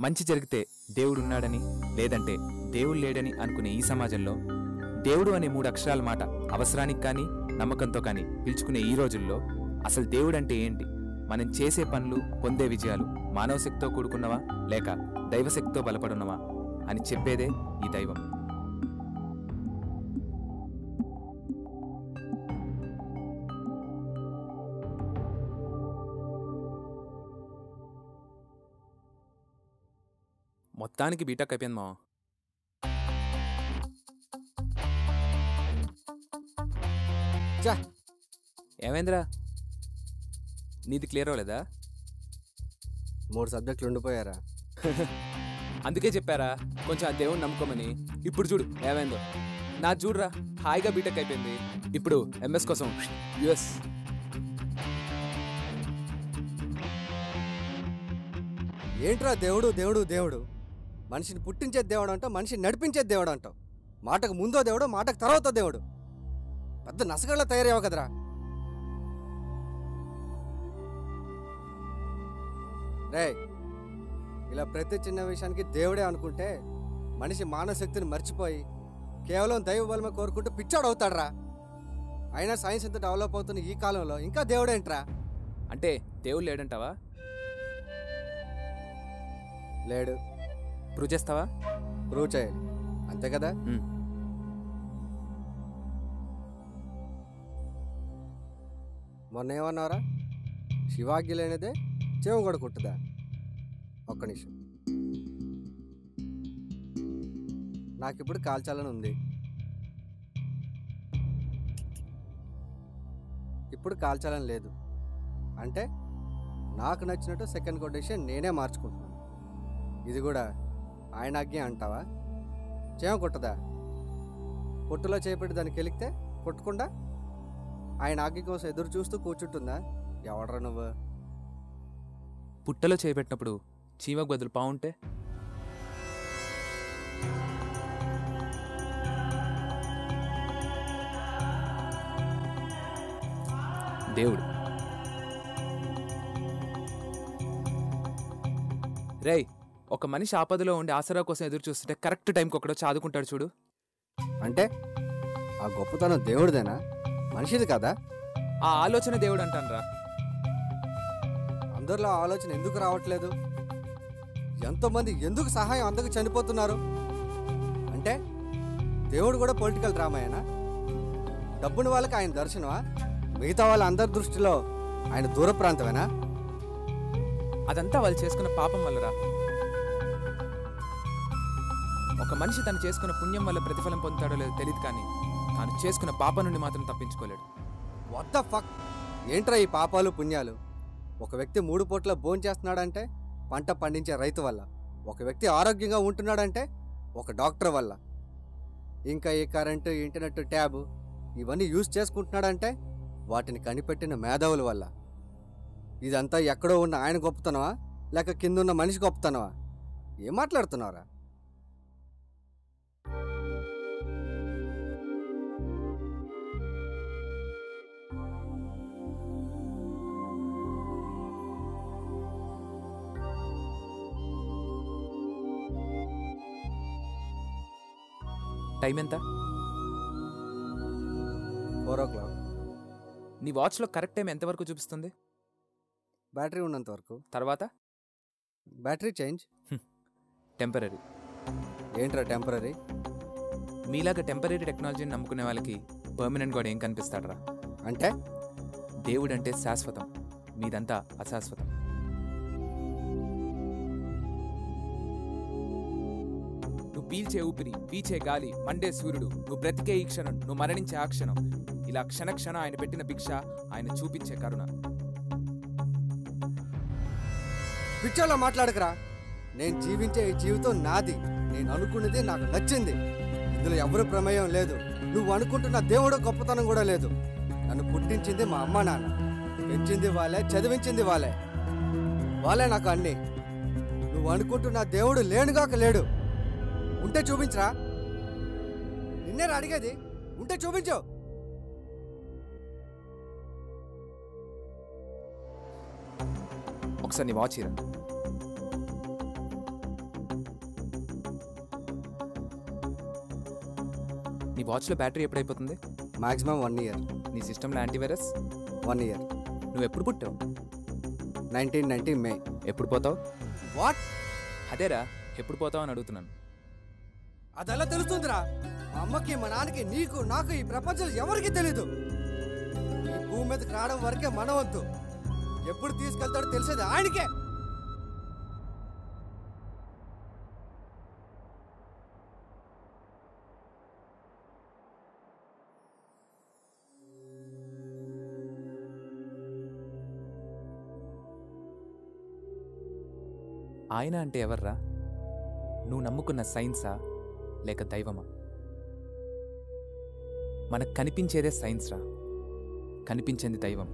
మంచి జరిగితే దేవుడున్నాడని లేదంటే దేవుడు లేడని అనుకునే ఈ సమాజంలో దేవుడు అనే 3 అక్షరాల మాట అవసరానికి కానీ నమ్మకంతో కానీ పిలుచుకునే ఈ రోజుల్లో అసలు దేవుడంటే ఏంటి, మనం చేసే పనులు పొందే విజయాలు మానవ శక్తితో కూడుకున్నవా లేక దైవశక్తితో బలపడున్నవా అని చెప్పేదే ఈ దైవం. మొత్తానికి బీటెక్ అయిపోయింది మా. ఏమైందిరా, నీది క్లియర్ అవ్వలేదా? 3 సబ్జెక్టులు ఉండిపోయారా? అందుకే చెప్పారా కొంచెం ఆ దేవుని నమ్ముకోమని. ఇప్పుడు చూడు ఏమైందో. నా చూడరా, హాయిగా బీటెక్ అయిపోయింది. ఇప్పుడు ఎంఎస్ కోసం యుఎస్. ఏంట్రా దేవుడు దేవుడు దేవుడు? మనిషిని పుట్టించే దేవుడు అంటావు, మనిషిని నడిపించే దేవుడు అంటావు. మాటకు ముందో దేవుడు, మాటకు తర్వాత దేవుడు. పెద్ద నసగళ్ళ తయారయ్యావు కదరా. రే, ఇలా ప్రతి చిన్న విషయానికి దేవుడే అనుకుంటే మనిషి మానవశక్తిని మర్చిపోయి కేవలం దైవ బలమే కోరుకుంటూ పిచ్చాడు అవుతాడ్రా. అయినా సైన్స్ ఎంత డెవలప్ అవుతున్న ఈ కాలంలో ఇంకా దేవుడేంట్రా? అంటే దేవుడు లేడంటావా? లేడు. ప్రూవ్ చేస్తావా? ప్రూవ్ చేయాలి, అంతే కదా. మొన్న ఏమన్నారా? శివాజ్ఞ లేనిదే చెవు కూడా కుట్టుదా? ఒక్క నిమిషం, నాకిప్పుడు కాల్చాలని ఉంది. ఇప్పుడు కాల్చాలని లేదు అంటే నాకు నచ్చినట్టు సెకండ్ కొటేషన్ నేనే మార్చుకుంటున్నాను. ఇది కూడా ఆయన ఆజ్ఞ అంటావా? చేమ కుట్టదా? పొట్టులో చేపెట్టి దానికి వెలిగితే కొట్టకుండా ఆయన ఆజ్ఞ కోసం ఎదురు చూస్తూ కూర్చుంటుందా? ఎవడరా నువ్వు? పుట్టలో చేపెట్టినప్పుడు చీమకు బదులు పావుంటే? దేవుడు రేయ్, ఒక మనిషి ఆపదలో ఉండి ఆసరా కోసం ఎదురు చూస్తుంటే కరెక్ట్ టైంకి ఒకడో చాదుకుంటాడు చూడు. అంటే ఆ గొప్పతనం దేవుడిదేనా, మనిషిది కదా? ఆ ఆలోచన దేవుడు అంటాన్రా. అందరిలో ఆలోచన ఎందుకు రావట్లేదు? ఎంతోమంది ఎందుకు సహాయం అందకు చనిపోతున్నారు? అంటే దేవుడు కూడా పొలిటికల్ డ్రామాయేనా? డబ్బుని వాళ్ళకి ఆయన దర్శనమా? మిగతా వాళ్ళ అందరి దృష్టిలో ఆయన దూర ప్రాంతమేనా? అదంతా వాళ్ళు చేసుకున్న పాపం వల్లరా. ఒక మనిషి తను చేసుకున్న పుణ్యం వల్ల ప్రతిఫలం పొందుతాడో లేదో తెలియదు, కానీ తాను చేసుకున్న పాపం నుండి మాత్రం తప్పించుకోలేడు. What the fuck? ఏంట్రా ఈ పాపాలు పుణ్యాలు? ఒక వ్యక్తి 3 పూట్ల భోంచేస్తున్నాడంటే పంట పండించే రైతు వల్ల. ఒక వ్యక్తి ఆరోగ్యంగా ఉంటున్నాడంటే ఒక డాక్టర్ వల్ల. ఇంకా ఈ కరెంటు, ఇంటర్నెట్, ట్యాబ్ ఇవన్నీ యూజ్ చేసుకుంటున్నాడంటే వాటిని కనిపెట్టిన మేధావుల వల్ల. ఇదంతా ఎక్కడో ఉన్న ఆయన గొప్పతనవా లేక కిందున్న మనిషి గొప్పతనవా? ఏం మాట్లాడుతున్నారా? టైం ఎంత? 4 o'clock. నీ వాచ్లో కరెక్ట్ టైం ఎంతవరకు చూపిస్తుంది? బ్యాటరీ ఉన్నంత వరకు. తర్వాత బ్యాటరీ చేంజ్. టెంపరీ. ఏంట్రా టెంపరీ? మీలాగా టెంపరీ టెక్నాలజీని నమ్ముకునే వాళ్ళకి పర్మనెంట్ కూడా ఏం కనిపిస్తాడరా? అంటే దేవుడు అంటే శాశ్వతం, మీదంతా అశాశ్వతం. నువ్వు పీల్చే ఊపిరి, పీచే గాలి, మండే సూర్యుడు, నువ్వు బ్రతికే ఈ క్షణం, నువ్వు మరణించే ఆ క్షణం, ఇలా క్షణ ఆయన పెట్టిన భిక్ష, ఆయన చూపించే కరుణ. పిచ్చోళ్ళ మాట్లాడకరా. నేను జీవించే ఈ జీవితం నాది. నేను అనుకున్నది నాకు నచ్చింది. ఇందులో ఎవరు ప్రమేయం లేదు. నువ్వు అనుకుంటున్న దేవుడు గొప్పతనం కూడా లేదు. నన్ను పుట్టించింది మా అమ్మ నాన్న, పెంచింది వాళ్ళే, చదివించింది వాళ్ళే నాకు అన్నీ. నువ్వు అనుకుంటున్న దేవుడు లేనుగాక లేడు. ఉంటే చూపించరా. నిన్నేరా అడిగేది? ఉంటే చూపించు. ఒకసారి నీ వాచ్ ఇరా. నీ వాచ్లో బ్యాటరీ ఎప్పుడైపోతుంది? Maximum 1 year. నీ సిస్టంలో యాంటీవైరస్? 1 year. నువ్వు ఎప్పుడు పుట్టావు? 1990 May. ఎప్పుడు పోతావు? వాట్? అదేరా, ఎప్పుడు పోతావు అని అడుగుతున్నాను. అదెలా తెలుస్తుందిరా? మా అమ్మకి, మా నాన్నకి, నీకు, నాకు ఈ ప్రపంచంలో ఎవరికి తెలీదు. ఈ భూమి మీదకి రావడం వరకే మన వంతు. ఎప్పుడు తీసుకెళ్తాడో తెలిసేది ఆయనకే. ఆయన అంటే ఎవర్రా? నువ్వు నమ్ముకున్న సైన్సా లేక దైవమా? మనకు కనిపించేదే సైన్స్ రా, కనిపించేది దైవం.